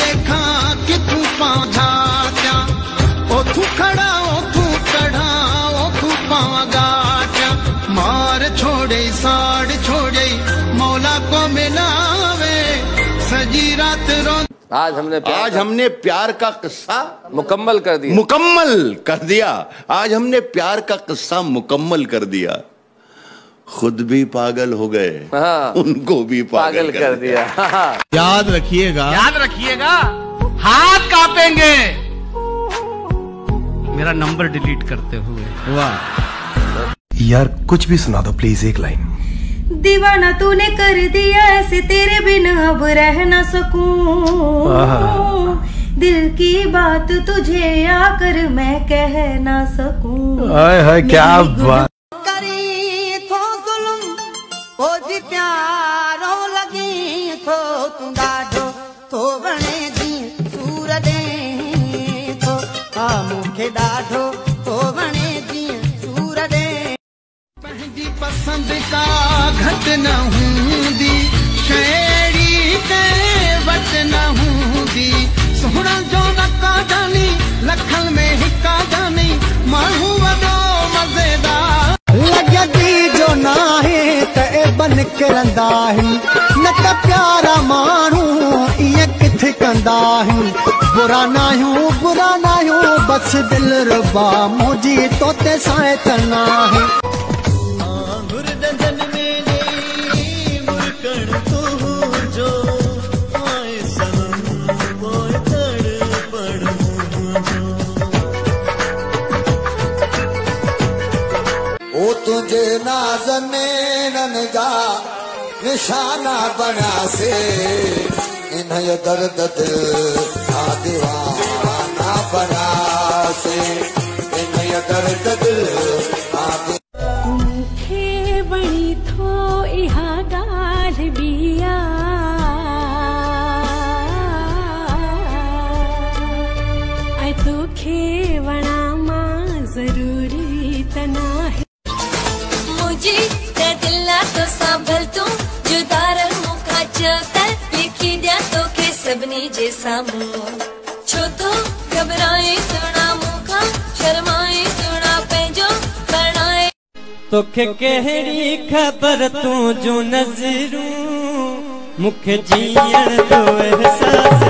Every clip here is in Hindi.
देखा कि तू पाँचा ओ तू खड़ा ओ तू चढ़ा ओ तू पागा मार छोड़े साड़ छोड़े मौला को मिलावे सजी रात रो। आज हमने प्यार का किस्सा मुकम्मल कर दिया। आज हमने प्यार का किस्सा मुकम्मल कर दिया। खुद भी पागल हो गए, उनको भी पागल कर दिया। याद रखिएगा हाथ कांपेंगे मेरा नंबर डिलीट करते हुए। वाह यार कुछ भी सुना दो प्लीज, एक लाइन। दीवाना तूने कर दिया ऐसे, तेरे बिन अब रह ना सकूं। दिल की बात तुझे आकर मैं कह ना सकूं। हाय क्या बात। करी थो जुल्म ओ जी प्यारो लगी थो तू ॾाढो थो वणे जी सूर दे थो मूंखे ॾाढो थो वणे जी सूर दे। पंहिंजी पसंद का घट न हूंदी शेड़ी ते वट न हूंदी सोहणा जो न का जानी लखन में हिका जानी माण्हू वॾो मज़ेदार लॻंदी जो नाहे त बन करंदा आहिनि न त प्यारा माण्हू ईअं किथे कंदा आहिनि। बुरा नाहियूं बस दिल रुबा मुंहिंजी तोते सां तना है। ओ तुझे नाज़नीन जा निशाना बना से इन दर्द दिल दीवाना बना से इन दर्द दिल मूंखे वणी थो इहा ॻाल्हि बिया ऐं तोखे वणा मां ज़रूरी त नाहे। मुझे ते दिला तो संभल तू जुदा रहूं का चकर लिखी दिया तो के सबनी जे सामूं छो तो घबराए सुना मुखा शर्माए सुना पंहिंजो करणाए। तोखे कहिड़ी ख़बर तूं जो नज़रूं मूंखे जीअण जो एहसास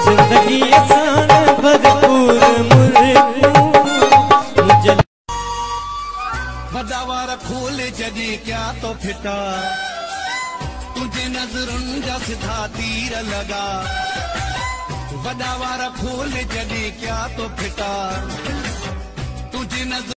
ज़िंदगी सां भरपूर वॾा वार खोल जॾहिं क्या तो फिटा तुझे नज़रुनि जा सिधा तीर लॻा। वॾा वार खोल जॾहिं क्या तो फिटा तुझे नज़र